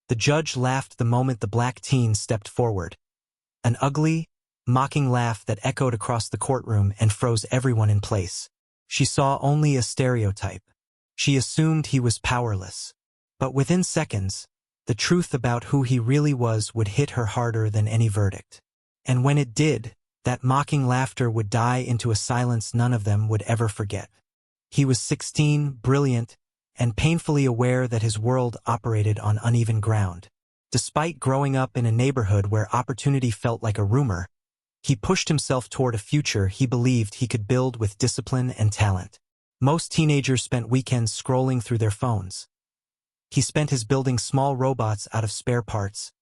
The judge laughed the moment the black teen stepped forward. An ugly, mocking laugh that echoed across the courtroom and froze everyone in place. She saw only a stereotype. She assumed he was powerless. But within seconds, the truth about who he really was would hit her harder than any verdict. And when it did, that mocking laughter would die into a silence none of them would ever forget. He was 16, brilliant, and painfully aware that his world operated on uneven ground. Despite growing up in a neighborhood where opportunity felt like a rumor, he pushed himself toward a future he believed he could build with discipline and talent. Most teenagers spent weekends scrolling through their phones. He spent his building small robots out of spare parts,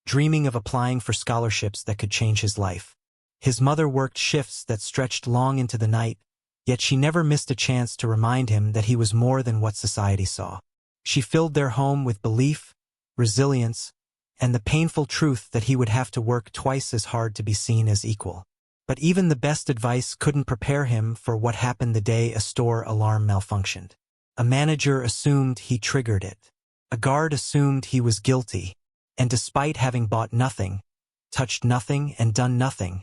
dreaming of applying for scholarships that could change his life. His mother worked shifts that stretched long into the night, yet she never missed a chance to remind him that he was more than what society saw. She filled their home with belief, resilience, and the painful truth that he would have to work twice as hard to be seen as equal. But even the best advice couldn't prepare him for what happened the day a store alarm malfunctioned. A manager assumed he triggered it. A guard assumed he was guilty, and despite having bought nothing, touched nothing, and done nothing,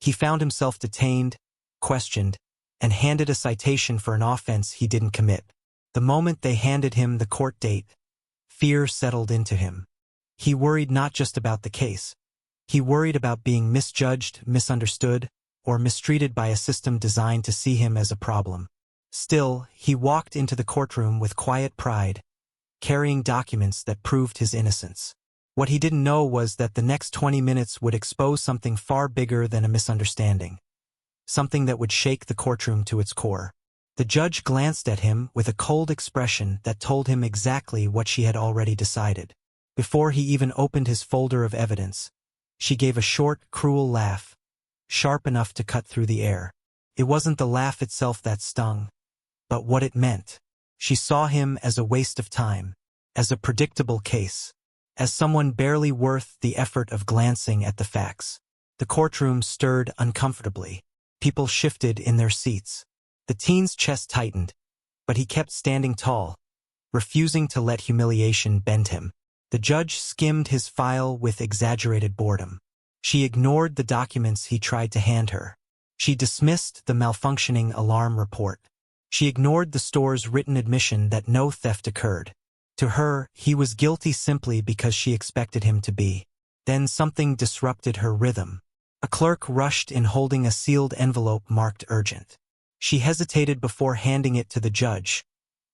he found himself detained, questioned, and handed a citation for an offense he didn't commit. The moment they handed him the court date, fear settled into him. He worried not just about the case. He worried about being misjudged, misunderstood, or mistreated by a system designed to see him as a problem. Still, he walked into the courtroom with quiet pride, carrying documents that proved his innocence. What he didn't know was that the next 20 minutes would expose something far bigger than a misunderstanding. Something that would shake the courtroom to its core. The judge glanced at him with a cold expression that told him exactly what she had already decided. Before he even opened his folder of evidence, she gave a short, cruel laugh, sharp enough to cut through the air. It wasn't the laugh itself that stung, but what it meant. She saw him as a waste of time, as a predictable case, as someone barely worth the effort of glancing at the facts. The courtroom stirred uncomfortably. People shifted in their seats. The teen's chest tightened, but he kept standing tall, refusing to let humiliation bend him. The judge skimmed his file with exaggerated boredom. She ignored the documents he tried to hand her. She dismissed the malfunctioning alarm report. She ignored the store's written admission that no theft occurred. To her, he was guilty simply because she expected him to be. Then something disrupted her rhythm. A clerk rushed in holding a sealed envelope marked urgent. She hesitated before handing it to the judge,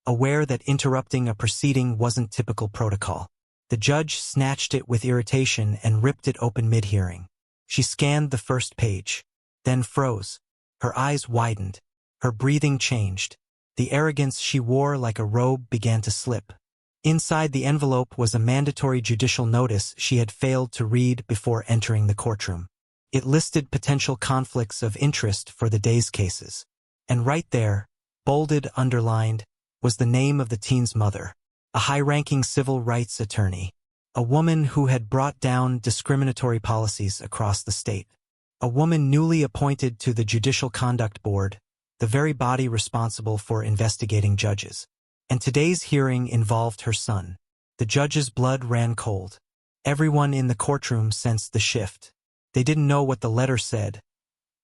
aware that interrupting a proceeding wasn't typical protocol. The judge snatched it with irritation and ripped it open mid-hearing. She scanned the first page, then froze. Her eyes widened. Her breathing changed. The arrogance she wore like a robe began to slip. Inside the envelope was a mandatory judicial notice she had failed to read before entering the courtroom. It listed potential conflicts of interest for the day's cases. And right there, bolded, underlined, was the name of the teen's mother. A high-ranking civil rights attorney, a woman who had brought down discriminatory policies across the state, a woman newly appointed to the Judicial Conduct Board, the very body responsible for investigating judges. And today's hearing involved her son. The judge's blood ran cold. Everyone in the courtroom sensed the shift. They didn't know what the letter said,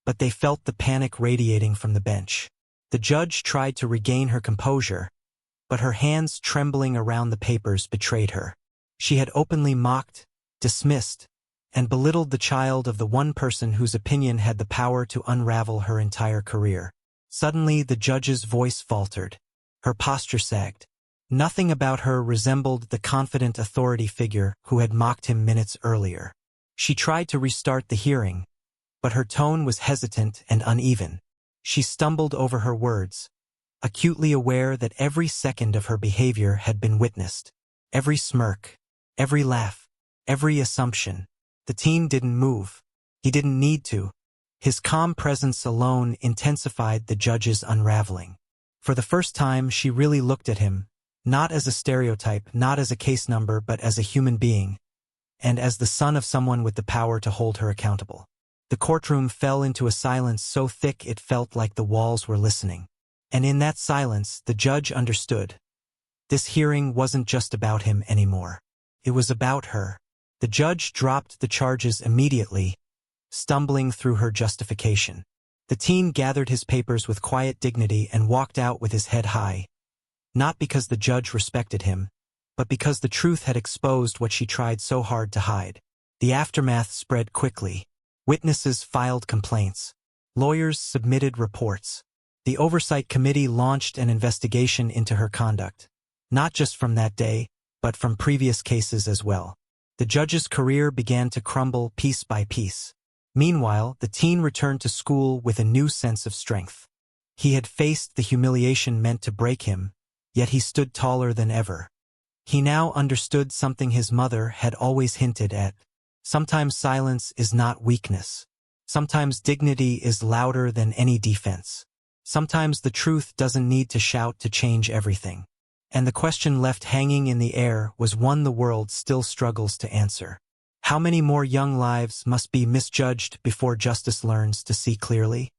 but they felt the panic radiating from the bench. The judge tried to regain her composure, but her hands trembling around the papers betrayed her. She had openly mocked, dismissed, and belittled the child of the one person whose opinion had the power to unravel her entire career. Suddenly, the judge's voice faltered. Her posture sagged. Nothing about her resembled the confident authority figure who had mocked him minutes earlier. She tried to restart the hearing, but her tone was hesitant and uneven. She stumbled over her words, acutely aware that every second of her behavior had been witnessed. Every smirk, every laugh, every assumption. The teen didn't move. He didn't need to. His calm presence alone intensified the judge's unraveling. For the first time, she really looked at him, not as a stereotype, not as a case number, but as a human being, and as the son of someone with the power to hold her accountable. The courtroom fell into a silence so thick it felt like the walls were listening. And in that silence, the judge understood. This hearing wasn't just about him anymore. It was about her. The judge dropped the charges immediately, stumbling through her justification. The teen gathered his papers with quiet dignity and walked out with his head high. Not because the judge respected him, but because the truth had exposed what she tried so hard to hide. The aftermath spread quickly. Witnesses filed complaints. Lawyers submitted reports. The Oversight Committee launched an investigation into her conduct. Not just from that day, but from previous cases as well. The judge's career began to crumble piece by piece. Meanwhile, the teen returned to school with a new sense of strength. He had faced the humiliation meant to break him, yet he stood taller than ever. He now understood something his mother had always hinted at. Sometimes silence is not weakness. Sometimes dignity is louder than any defense. Sometimes the truth doesn't need to shout to change everything. And the question left hanging in the air was one the world still struggles to answer. How many more young lives must be misjudged before justice learns to see clearly?